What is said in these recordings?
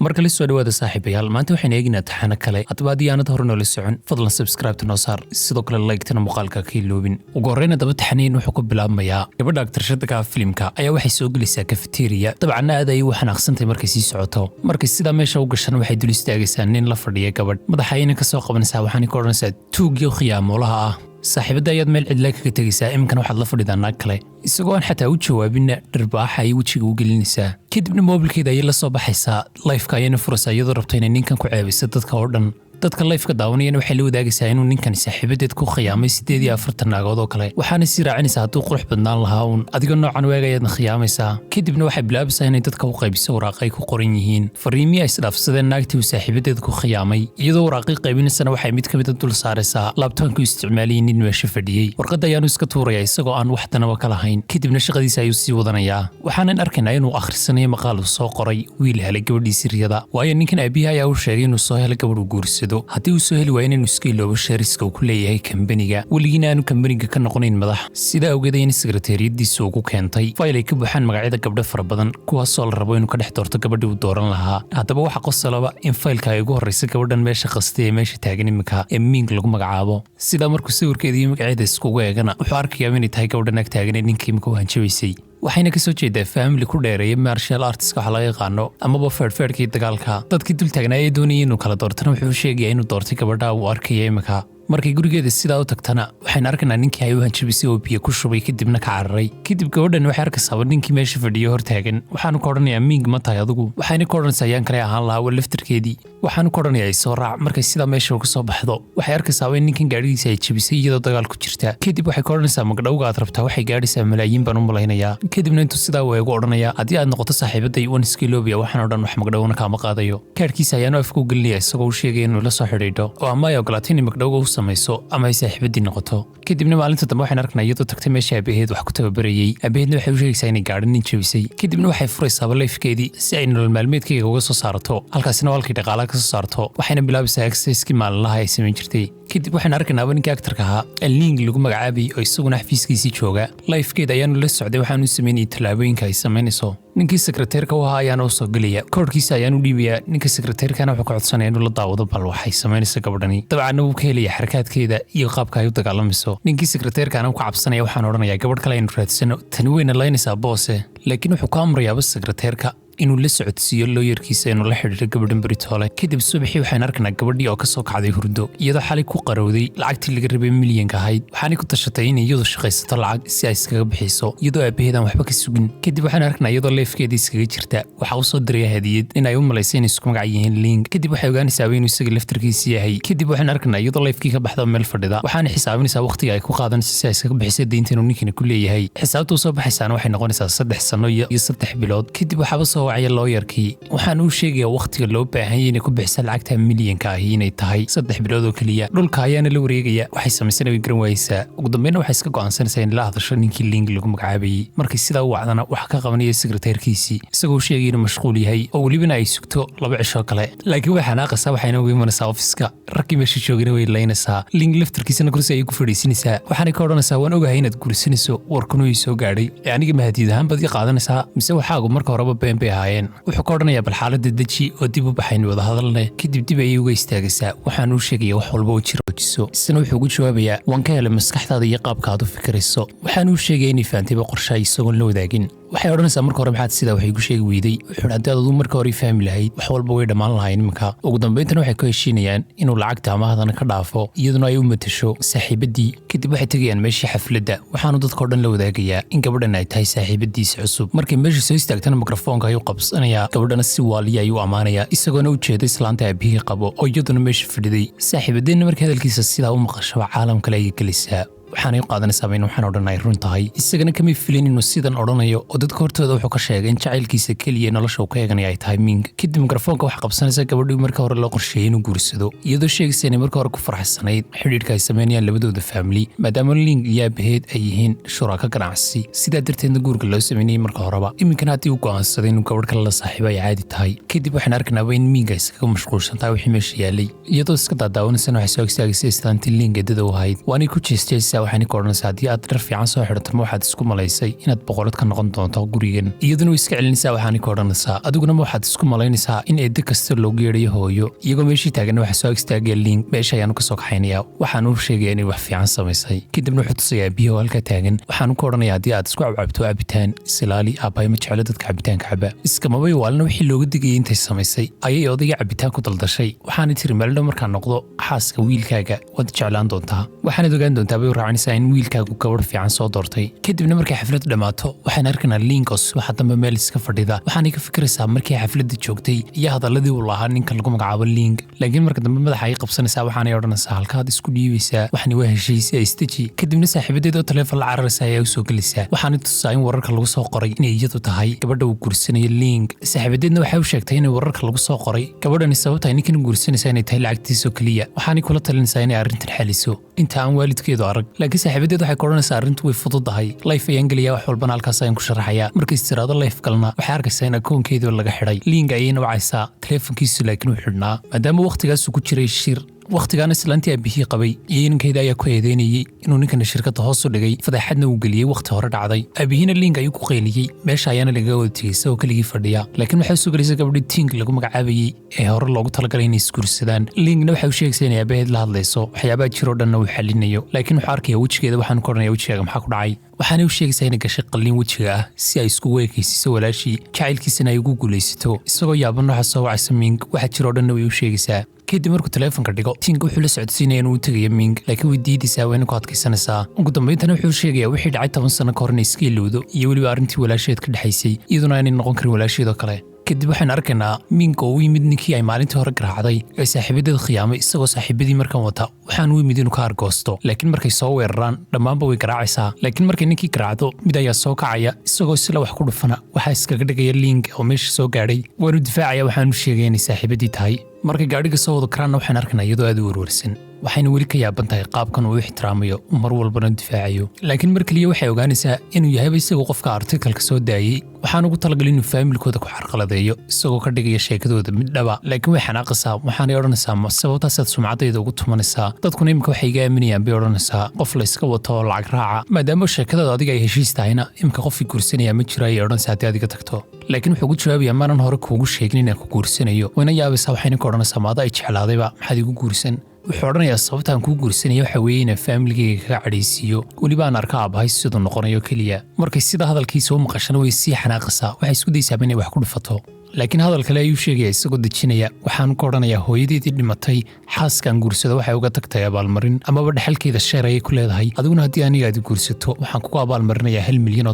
marka la soo dhawaada saaxiibayaal maanta waxaan eegnaa taxana kale hadaba haddii aanad hore noola socon fadlan subscribe noo saar sidoo kale like-tana muuqaalka ka iloobin ugu horreyn haddaba taxanayn wuxuu ku bilaabmayaa gabadha aktarshada ka filimka ayaa waxay soo gelaysaa cafeteria dabcan aad ay u xanaaqsantay markay sii socoto markay sidaa meesha u gashan waxay dul istaagaysaa nin la fadhiya gabadh madaxa ayayna ka soo qabanaysaa waxaana ka odhanaysaa tuugyo khiyaamoolaha ah saaxiibada ayaad meel cidla kaga tegaysaa iminkana waxaad la fadhidaa naag kale isagoo aan xataa u jawaabinna dharbaaxa ay wejiga u gelinaysaa kadibna moobilkeeda ayay la soo baxaysaa lifeka ayayna furaysaa iyadoo rabta inay ninkan ku ceebaysa dadka oo dhan dadka lifeka daawanayana waxay la wadaagaysaa inuu ninkan saaxiibadeed ku khiyaamay 48 naagood oo kale waxaana sii raacinaysaa hadduu qurux badnaan lahaa uun adigoo noocan weegayaadna khiyaamaysaa kadibna waxay bilaabaysaa inay dadka u qaybiso waraaqay ku qoran yihiin fariimii ay isdhaafsadeen naagtii uu saaxiibadeed ku khiyaamay iyadoo waraaqii qaybinaysana waxay mid ka mid a dul saaraysaa laabtoonkii isticmaalayay nin meesha fadhiyey warqadda ayaanu iska tuurayaa isagoo aan wax danaba ka lahayn kadibna shaqadiisa ayuu sii wadanayaa waxaanan arkaynaa inuu akhrisanayo maqaal uu soo qoray wiil helay gabadhiisii riyada waayo ninkan aabihi ayaa u sheegay inuu soo helay gabadh uu guursado haddii uu soo heli waayo inuu iska iloobo sheeriska uu ku leeyahay kambaniga weligiina aanu kambaniga ka noqonayn madax sidaa awgeed ayana sekretariyadiisa ugu keentay fayl ay ka buuxaan magacyada gabdho fara badan kuwaasoo la rabo inuu ka dhex doorto gabadhii uu dooran lahaa haddaba waxa qosolaba in faylka ay ugu horraysa gabadhan meesha qastay ee meesha taagan iminka ee ming lagu magacaabo sidaa markuu sawirkeeda iyo magaceeda iskugu eegana wuxuu arkayaa inay tahay gabadhan ag taagan ee ninka iminka u hanjabaysay waxayna ka soo jeedaa faamili ku dheereeya martial artska waxa laga yaqaano amaba feerhfeerhkii dagaalka dadkii dul taagnaa ee doonayay inuu kala doortana wuxuu sheegayaa inuu doortay gabadha uu arkaya iminka markay gurigeeda sidaa u tagtana waxayna arkaynaa ninkii ay u hanjabisay oo biyo ku shubay kadibna ka cararay kadib gabadhan waxay arkaysaaba ninkii meesha fadhiyo hor taagan waxaanu ka odhanayaa ming ma tahay adigu waxayna ka odhanaysaa ayaan kale ahaan lahaa waa laftarkeedii waxaanu ka odhanayaa isoo raac markay sidaa meesha uga soo baxdo waxay arkaysaaba in ninkan gaadhigiisa ay jabisay iyadoo dagaal ku jirta kadib waxay ka odhanaysaa magdhowga aad rabtaa waxay gaadhaysaa malaayiin baan u malaynayaa kadibna intuu sidaa uu eegu odhanayaa haddii aad noqoto saaxiibaday wan iskiiloobiya waxaan o dhan wax magdhowna kaama qaadayo kaadhkiisa ayaanu afka u gelinaya isagoo u sheegaya inuu la soo xidhiidho oo ama ay ogolaato inay magdhowga u samayso ama ay saaxiibadii noqoto kadibna maalinta dambe waxaan arkaynaa iyadoo tagtay meesha aabaheed wax ku tababarayey aabaheedna waxay u sheegaysaa inay gaadhin nin jabisay kadibna waxay furaysaaba lifkeedii si ay nolol maalmeedkayga uga soo saarato halkaasina halkii dhaqaalaha ka soo saarto waxayna bilaabaysaa exercisekii maalinlaha ay samayn jirtay kadib waxaan arkaynaaba ninkii aktarka ahaa alning lagu magacaabayay oo isaguna xafiiskiisii jooga lifkeeda ayaanu la socday waxaanu samaynayay tallaabooyinka ay samaynayso ninkii sekreteerka u ahaa ayaana u soo gelaya koodhkiisa ayaanu dhiibayaa ninka sekreteerkana wuxuu ka codsanaya inuu la daawado bal waxay samaynaysa gabadhani dabcanna wuu ka helaya xarakaadkeeda iyo qaabka ay u dagaalamayso ninkii sekreteerkaana ku cabsanaya waxaan odhanayaa gabadh kale aynu raadsano tani weyna laynaysaa boose laakiin wuxuu ka amrayaaba sekreteerka inuu la socodsiiyo looyarkiisa inuu la xidhiidho gabadhan beritoole kadib subaxii waxaan arkaynaa gabadhii oo ka soo kacday hurdo iyadoo xalay ku qarowday lacagtii laga rabay milyanka ahayd waxaanay ku tashatay inay iyadu shaqaysato lacag si ay iskaga bixiso iyadoo aabaheedaan waxba ka sugin kadib waxaan arkaynaa iyadoo leefkeeda iskaga jirta waxa uu soo diraya hadiyad in ay u malaysay inay isku magac yihiin ling kadib waxay ogaanaysaaba inuu isaga laftarkiisi yahay kadib waxaan arkaynaa iyadoo leefkii ka baxda meel fadhida waxaana xisaabinaysaa waqtiga ay ku qaadanayso si ay iskaga bixisay deynta inuu ninkani ku leeyahay xisaabtuu soo baxaysaana waxay noqonaysaa 3 sano iyo 3 bilood kadib waxaaba soo wacaya looyarkii waxaan uu sheegayaa waqtiga loo baahan yahay inay ku bixisa lacagta milyanka ahi inay tahay 3 bilood oo keliya dhulka ayaana la wareegaya waxay samaysanay garan waaysaa ugu dambeynna waxay iska go'aansanaysaa in la hadasho ninkii ling lagu magacaabayay markii sidaa u wacdana wax ka qabanaya sekreteerkiisii isagoo sheegay inuu mashquul yahay oo welibana ay sugto 2 cisho kale laakiin waxay xanaaqaysaa waxayna ugu imanaysaa ofiska raggii meesha joogana way laynaysaa ling laftarkiisana kursi ayay ku fadhiisinaysaa waxaanay ka odhanaysaa waan ogahay inaad guursanayso warkanu ii soo gaadhay ee aniga mahadiid ahaan baad ii qaadanaysaa mise waxaagu marka horeba been bay ahaayeen wuxuu ka odhanayaa bal xaaladda deji oo dib u baxayn wada hadalne kadib dib ayay uga istaagaysaa waxaan uu sheegaya wax walba oo jiroojiso isna wuxuu ugu jawaabayaa waan ka helay maskaxdaada iyo qaabka aad u fikirayso waxaan uu sheegaya inay fahamtayba qorshaha isagoon la wadaagin waxay odhanaysaa marka hore maxaad sidaa waxay ku sheegi weyday wuxuu haddii aad marka hore fahmi lahayd wax walba way dhammaan lahayn iminka ugu dambayntana waxay ku heshiinayaan inuu lacagta amahdana ka dhaafo iyaduna ay u matasho saaxiibadii kadib waxay tegayaan meeshii xafladda waxaanu dadka o dhan la wadaagayaa in gabadhan ay tahay saaxiibadiisa cusub markay meesha soo istaagtana mikrofoonka ayuu qabsanayaa gabadhana si waaliya ayuu ammaanayaa isagoona u jeeda islaanta aabihii qabo oo iyaduna meesha fadhiday saaxiibadeenna markii hadalkiisa sidaa u maqashaba caalam kale ayay gelisaa waxaanay u qaadanaysaaba in waxaan odhan ay run tahay isagana kamay filin inuu sidan odhanayo oo dadka hortooda wuxuu ka sheegay in jacaylkiisa keliya nolosha uu ka eeganaya ay tahay ming kadib mikrofoonka wax qabsanaysa gabadhii marka hore loo qorsheeyey inuu guursado iyadoo sheegaysa inay marka hore ku farxsanayd xidhiidhka ay samaynayaan labadooda faamili maadaama ling iyo aabaheed ay yihiin shuraaka ganacsi sidaa darteedna guurka loo samaynayay marka horeba iminkana haddii uu go'aansaday inuu gabadh kale la saaxiibo ay caadi tahay kadib waxaan arkanaaba in minga iskaga mashquulsantahay wixii meesha yaalay iyadoo iska daadaawanaysan waxay soo istaagaysa istaantii ling eedada u ahayd waanay ku jeestaysaa eegaysaa waxaana ka odhanaysaa haddii aad dhar fiican soo xidhato ma waxaad isku malaysay inaad boqorad ka noqon doonto gurigan iyaduna way iska celinaysaa waxaana ka odhanaysaa adiguna ma waxaad isku malaynaysaa in eedda kasta loogu yeedhayo hooyo iyagoo meeshii taaganna waxa soo istaagaya Ling meesha ayaanu ka soo kaxaynayaa waxaanu sheegaya inay wax fiican samaysay kadibna wuxuu tusayaa biyo halka taagan waxaanu ka odhanayaa haddii aad isku cabcabto cabitaan isilaali aabbahay ma jeclo dadka cabitaanka caba iskamabay waalna wixii looga digayay intay samaysay ayay odayga cabitaan ku daldashay waxaana tiri meeldhow markaan noqdo xaaska wiilkaaga waad jeclaan doontaa waxaanad ogaan doontaa bay u raacanaysaa in wiilkaagu gabadh fiican soo doortay kadibna markay xafladdu dhammaato waxaan arkaynaa Lingos waxa dambe meel iska fadhida waxaanay ka fikiraysaa markii xafladda joogtay iyo hadalladii uu lahaa ninka lagu magacaabo Ling laakiin marka dambe madaxa ay qabsanaysaa waxaanay odhanaysaa halkaad isku dhiibaysaa waxani waa heshiisay istaji kadibna saaxiibadeed oo taleefon la cararaysa ayaa u soo gelaysaa waxaana tusaa in wararka lagu soo qoray inay iyadu tahay gabadha uu guursanayo Ling saaxiibadeedna waxay u sheegtay in wararka lagu soo qoray gabadhani sababta ninkan guursanaysa inay tahay lacagtiisa kaliya waxaanay kula talinaysaa inay arrintan xaliso inta aan waalidkeedu arag laakiin saaxiibadeed waxay ka odhanaysaa arrintu way fududahay life ayaan geliyaa wax walbana halkaas ayaan ku sharaxayaa markay istiraado life galna waxay arkaysaa in akoonkeedu laga xidhay Ling ayayna wacaysaa taleefankiisu laakiin uu xidhnaa maadaama waqtigaas ku jiray shir waqtigaana islaantii aabihii qabay iyo inankeeda ayaa ku eedeynayay inuu ninkana shirkadda hoos u dhigay fadeexadna uu geliyey waqti hore dhacday aabihiina Ling ayuu ku qayliyey meesha ayaana laga wada tegey isagoo keligii fadhiya laakiin waxay soo gelisay gabadhii Ting lagu magacaabayey ee hore loogu talagalay inay isguursadaan Lingna waxay u sheegaysaa inay aabaheed la hadlayso waxyaabaha jiroo dhanna uu xalinayo laakiin wuxuu arkaya wejigeeda waxaanu ka odhanaya wejigaaga maxaa ku dhacay waxaanay u sheegaysaa inay gashay qalliin wejiga ah si ay iskugu ekaysiiso walaashii jacaylkiisana ay ugu guulaysato isagoo yaaban waxa soo wacaysa Ming waxa jiroo dhanna way u sheegaysaa kadib markuu taleefanka dhigo Ting wuxuu la socodsiinaya inuu tagayo Ming laakiin way diidaysaa wayna ku adkaysanaysaa ugu dambayntana wuxuu sheegayaa wixii dhacay 10 sano ka hor inay iska ilowdo iyo weliba arrintii walaasheed ka dhexaysay iyaduna aanay noqon karin walaasheedoo kale kadib waxaan arkaynaa Ming oo u yimid ninkii ay maalintii hore garaacday ee saaxiibadeed khiyaamay isagoo saaxiibadii markan wata waxaan u yimid inuu ka argoosto laakiin markay soo weeraraan dhammaanba way garaacaysaa laakiin markay ninkii garaacdo mid ayaa soo kacaya isagoo sila wax ku dhufana waxaa iskaga dhigaya Ling oo meesha soo gaadhay waanu difaacaya waxaanu sheegaya inay saaxiibadii tahay markay gaadhiga soo wada karaanna waxaan arkaynaa iyadoo aad u warwarsan waxayna weli ka yaaban tahay qaabkan uu ixtiraamayo mar walbana difaacayo laakiin mar kaliya waxay ogaanaysaa inuu yahay isagoo qofka artikalka soo daayay waxaan ugu talagalay inuu faamilkooda ku xarqaladeeyo isagoo ka dhigaya sheekadooda mid dhaba laakiin way xanaaqaysaa waxaanay odhanaysaa ma sababtaasaad sumcadayda ugu tumanaysaa dadkuna imika waxay iga aaminayaan bay odhanaysaa qof la iska wato oo lacag raaca maadaama sheekadooda adiga ay heshiis tahayna imika qofkii guursanaya ma jiro ayay odhanaysaa haddii adiga tagto laakiin wuxuu ugu jawaabayaa maanan hore kuugu sheegin inaan ku guursanayo wayna yaabaysaa waxayna ka odhanaysaa maada ay jeclaadayba maxaad igu guursan wuxuu odhanayaa sababtaan kuu guursanaya waxa weeye inaan faamiligayga kaga cadhaysiiyo weliba aan arka aabbahay siduu noqonayo keliya markay sida hadalkiisa u maqashana way sii xanaaqaysaa waxay isku daysaaba inay wax ku dhufato laakiin hadal kale ayuu sheegaya isagoo dejinaya waxaanu ka odhanayaa hooyadeedii dhimatay xaaskaan guursado waxay uga tagtay abaalmarin amaba dhexalkeeda sheer ayay ku leedahay adiguna haddii anigaadi guursato waxaan kugu abaalmarinayaa $1 milyan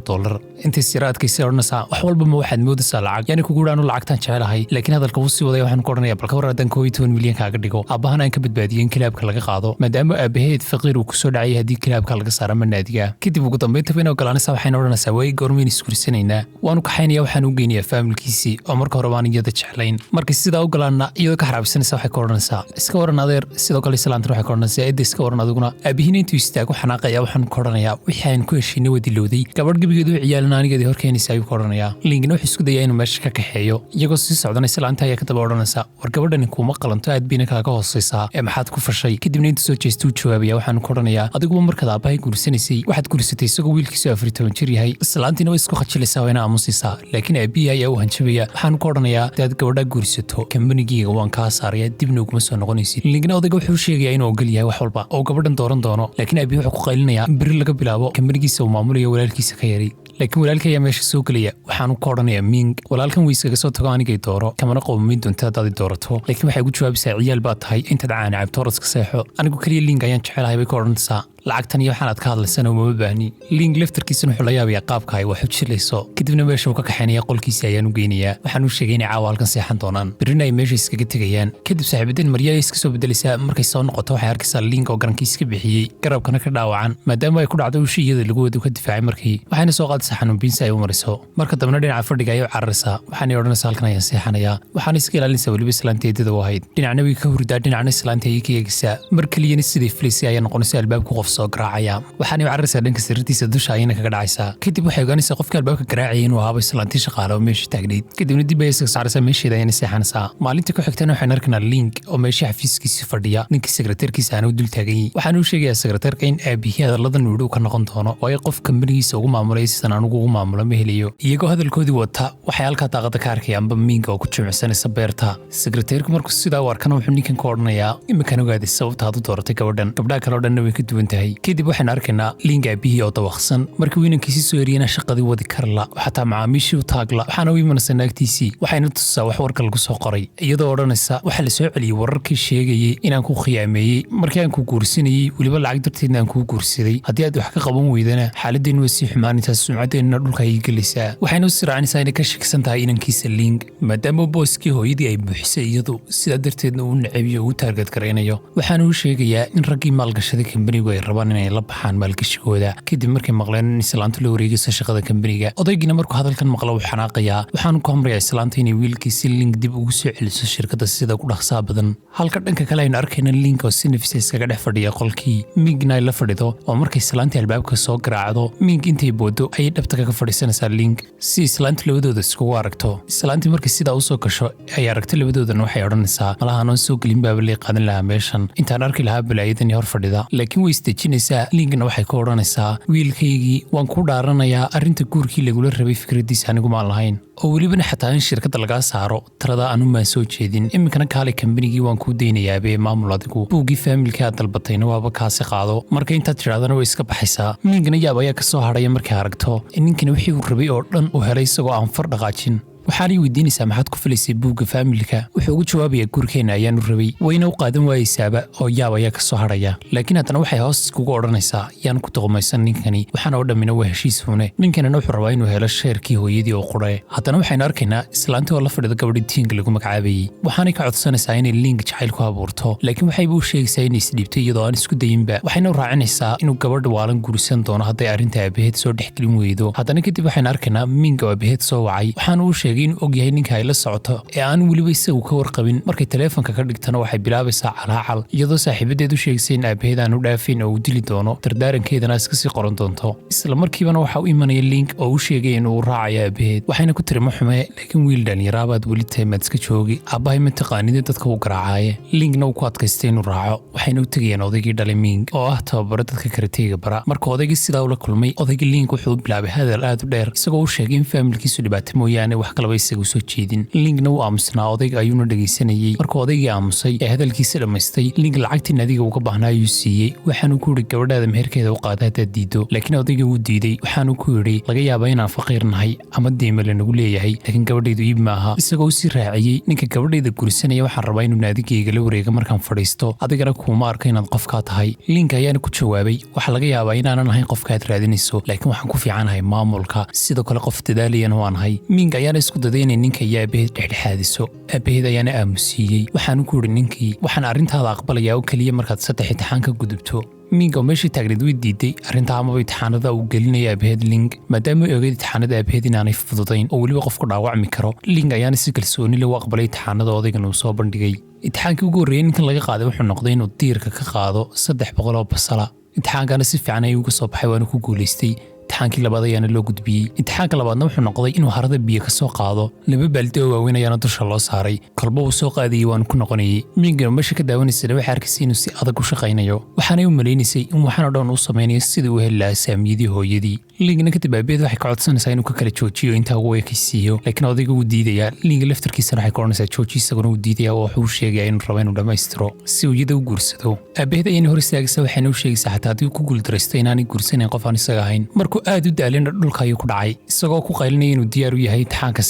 intays yara adkaysay odhanaysaa wax walba ma waxaad moodaysaa lacag yani kugu dhaanu lacagtaan jecelahay laakiin hadalka wuu sii wadaya waxaanu ka odhanayaa balka war haddaan 12 milyan kaaga dhigo aabbahan aan ka badbaadiyey in kilaabka laga qaado maadaama aabaheed faqiir uu kusoo dhacayay haddii kilaabka laga saara manaadiga kadib ugu dambaynta bayna ogolaanaysaa waxayna odhanaysaa waay goormayna isguursanaynaa waanu kaxaynaya waxaan u geynayaa faamilkiisii oo marka hore baan iyada jeclayn markay sidaa u galaanna iyadoo ka xaraabsanaysa waxay ka odhanaysaa iska waran adeer sidoo kale islaantan waxay ka odhanaysaa eedda iska waran adiguna aabihiina intuu istaagu xanaaqaya waxaan ka odhanayaa wixii aan ku heshiinay wadilowday gabadh gebigeedu u ciyaalana anigeedii hor keenaysa ayuu ka odhanayaa Lingna wuxuu isku dayaa inuu meesha ka kaxeeyo iyagoo sii socdana islaanta ayaa ka daba odhanaysaa war gabadhani kuuma qalanto aad bayna kaaga hoosaysaa ee maxaad ku fashay kadibna intuu soo jeestuu jawaabaya waxaan ku odhanayaa adiguba markaad aabbahay guursanaysay waxaad guursatay isagoo wiilkiisu 14 jir yahay islaantiina way isku khajilaysaa wayna aamusiisaa laakiin aabbihi ayaa u hanjabaya waxaan ku odhanayaa hadaad gabadhaa guursato kambanigiiga waan kaa saaraya dibna uguma soo noqonaysid Lingna odayga wuxuu sheegayaa inuu ogol yahay wax walba oo gabadhan dooran doono laakiin aabbihi wuxuu ku qaylinayaa in beri laga bilaabo kambanigiisa uu maamulayo walaalkiisa ka yari laakiin walaalka ayaa meesha soo gelaya waxaanu ka odhanayaa Ming walaalkan way iskaga soo tago anigay dooro kamana qowmin doonta haddaad doorato laakiin waxay ugu jawaabaysaa ciyaal baad tahay intaad caana cabto oraska seexo anigu kaliya Ling ayaan jecelahay bay ka odhanaysaa lacagtan iyo waxaanaad ka hadlaysana uma baahni Ling laftarkiisana wuxuu la yaabayaa qaabka ay wax u jilayso kadibna meesha uu ka kaxaynaya qolkiisii ayaan u geynayaa waxaan u sheegay inay caawa halkan seexan doonaan birina ay meesha iskaga tegayaan kadib saaxiibadeen Marya ay iska soo bedelaysaa markay soo noqoto waxay arkaysaa Ling oo garankiisa ka bixiyey garabkana ka dhaawacan maadaama ay ku dhacdo ushii iyada lagu wada ka difaacay markii waxayna soo qaadaysaa xanuunbiinsi ay u mariso marka dambena dhinaca fadhiga ayay u cararaysaa waxaanay odhanaysaa halkan ayaan seexanayaa waxaana iska ilaalinaysaa weliba islaanteedada u ahayd dhinacna way ka hurdaa dhinacna islaanta ayay ka eegaysaa mar keliyana sidii filisay ayaa noqonaysa albaabku qof soo garaacaya waxaana u cararaysaa dhanka sariirtiisa dusha ayayna kaga dhacaysaa kadib waxay ogaanaysaa qofka albaabka garaacayay inuu ahaaba islaantii shaqaale oo meesha taagnayd kadibna dib ayay isaga saaraysaa meesheeda ayayna seexanaysaa maalintii ku xigtana waxaan arkaynaa Link oo meesha xafiiskiisa fadhiya ninkii sekretarkiisa aanu dul taagay waxaana uu sheegayaa sekretarka in aabihii hadaladan uu ka noqon doono oo ay qof kambanigiisa ugu maamulay sidan anugu ugu maamulo ma helayo iyagoo hadalkoodii wata waxay halkaa daaqada ka arkayaanba Ming oo ku jimicsanaysa beerta sekretarku markuu sidaa u arkana wuxuu ninkan ka odhanayaa imikana ogaaday sababta aad u dooratay gabadhan gabdhaha kale oo dhanna way ka duwan tahay kadib waxaan arkaynaa Link aabihii oo dawaqsan markii wiinankiisii soo eriyana shaqadii wadi karla xataa macaamiishii u taagla waxaana u imanaysaa naagtiisii waxayna tusaa wax warka lagu soo qoray iyadoo odhanaysa waxaa la soo celiyey wararkii sheegayay inaan ku khiyaameeyey markii aan ku guursanayey weliba lacag darteedna aan kuu guursaday haddii aad wax ka qaban weydana xaaladeen waa sii xumaanaysaa sumcaddeenna dhulka ayay gelaysaa waxayna u siraacinaysaa inay ka shakisan tahay inankiisa Link maadaama booskii hooyadii ay buuxisay iyadu sidaa darteedna uu nacebiyo ugu taargad garaynayo waxaana uu sheegayaa in raggii maalgashaday kambanigu ay rabaan inay la baxaan maalgashigooda kadib markay maqleen in islaantu la wareegayso shaqada kambaniga odaygiina markuu hadalkan maqlo wuu xanaaqayaa waxaanu ku amrayaa islaanta inay wiilkiisi Link dib ugu soo celiso shirkadda sida ku dhaqsaa badan halka dhanka kale aynu arkayna Link oo si nafis iskaga dhex fadhiya qolkii Mingna ay la fadhido oo markay islaantii albaabka soo garaacdo Ming intay boodo ayay dhabta kaga fadhiisanaysaa Link si islaantu labadooda iskugu aragto islaantii markay sidaa u soo gasho ay aragto labadoodana waxay odhanaysaa malahan soo gelin baaba lay qaadan lahaa meeshan intaan arki lahaa balaayadan hor fadhida laakiin way isdejinaysaa Linkna waxay ku odhanaysaa wiilkaygii waan ku dhaaranayaa arrinta guurkii lagula rabay fikradiisa anigu maan lahayn oo welibana xataa in shirkadda lagaa saaro talada anu maan soo jeedin iminkana kaale kambanigii waan kuu daynayaabee maamul adigu buuggii faamilka aad dalbatayna waaba kaasi qaado marka intaad tidhahdana way iska baxaysaa Minkana yaab ayaa ka soo hadhaya markay aragto ninkana wixii uu rabay oo dhan uu helay isagoo aan far dhaqaajin waxaanay weydiinaysaa maxaad ku filaysay buugga faamilka wuxuu ugu jawaabayaa guurkeenna ayaanu rabay wayna u qaadan waayeysaaba oo yaab ayaa ka soo hadhaya laakiin haddana waxay hoos iskugu odhanaysaa yaan ku doqomaysan ninkani waxaana oo dhammina waa heshiis fune ninkanina wuxuu rabaa inuu helo sheerkii hooyadii oo qudhe haddana waxaynu arkaynaa islaantii oo la fadhida gabadhii tiinka lagu magacaabayey waxaanay ka codsanaysaa inay Link jacayl ku abuurto laakiin waxayba u sheegaysaa inay isdhiibtay iyadoo aan isku dayinba waxayna u raacinaysaa inuu gabadha waalan guursan doono hadday arrinta aabaheed soo dhexgelin weydo haddana kadib waxaynu arkaynaa Ming oo aabaheed soo wacay waxaana uu sheegay inuu ogyahay ninka ay la socoto ee aan weliba isagu ka warqabin markay taleefanka ka dhigtana waxay bilaabaysaa calaacal iyadoo saaxiibadeed u sheegaysay in aabaheed aan u dhaafin oo uu dili doono dardaarankeedana iska sii qoran doonto isla markiibana waxa u imanaya Link oo u sheegay inuu raacayo aabaheed waxayna ku tiri ma xume laakiin wiil dhalinyaraabaad weli tahay maad iska joogi aabbahay ma taqaanida dadka u garaacaye Linkna uu ku adkaystay inuu raaco waxayna u tegayeen odaygii dhalay Ming oo ah tababaro dadka karateega bara marka odaygii sidaa ula kulmay odaygii Link wuxuu bilaabay hadal aad u dheer isagoo u sheegay in faamilkiisu dhibaato mooyaane wax kalaba isagu soo jeedin Linkna uu aamusnaa odayga ayuuna dhagaysanayay markuu odaygii aamusay ee hadalkiisa dhammaystay Link lacagtii adiga uga baahnaa ayuu siiyey waxaanu ku yidhi gabadhaada meherkeeda u qaada haddaad diido laakiin odayga wuu diiday waxaanu ku yidhi laga yaabaa inaan faqiir nahay ama deyma lanagu leeyahay laakiin gabadhaydu iib maaha isagoo usii raaciyey ninka gabadhayda guursanaya waxaan rabaa inuu naadigayga la wareega markaan fadhiisto adigana kuuma arka inaad qofkaa tahay Link ayaana ku jawaabay waxa laga yaabaa inaanan ahayn qofka aad raadinayso laakiin waxaan ku fiicanahay maamulka sidoo kale qof dadaalayana waan ahay Ming ayaana isku daday inay ninka iyo aabaheed dhexdhexaadiso aabaheed ayaana aamusiiyey waxaanu ku yidhi ninkii waxaan arrintaada aqbalayaa oo keliya markaad 3 imtixaan ka gudubto Ming oo meeshii taagneed way diiday arrintaa amaba imtixaanada uu gelinaya aabaheed Link maadaama ay ogeyd imtixaanada aabaheed inaanay fududayn oo weliba qofku dhaawacmi karo Link ayaana si kalsooni leh u aqbalay imtixaanada odaygan uu soo bandhigay imtixaankii ugu horreeyay ninkan laga qaaday wuxuu noqday inuu diirka ka qaado 300 oo basala imtixaankana si fiican ayuu uga soo baxay waana ku guulaystay imtixaankii labaad ayaana loo gudbiyey imtixaanka labaadna wuxuu noqday inuu harada biyo ka soo qaado 2 baaldi oo waaweyn ayaana dusha loo saaray kolba uu soo qaadayay waan ku noqonayay Mingana meesha ka daawanaysay waxay arkaysay inuu si adag u shaqaynayo waxaanay u maleynaysay in waxaan oo dhan uu sameeyo sidii uu heli lahaa saamiyadii hooyadii Linkna kadib aabaheed waxay ka codsanaysaa inuu ka kala joojiyo intaa ugu ekaysiiyo laakiin odayga wuu diidayaa Link laftarkiisana waxay ka odhanaysaa jooji isaguna wuu diidayaa oo wuxuu sheegayaa inuu rabo inuu dhammaystiro si uu iyada u guursado aabaheed ayayna hor istaagaysaa waxayna u sheegaysaa xataa haddii ku guuldaraysto inaanay guursanayn qof aan isaga ahayn markuu aad u daalin dhulka ayuu ku dhacay isagoo ku qaylinaya inuu diyaar u yahay imtixaanka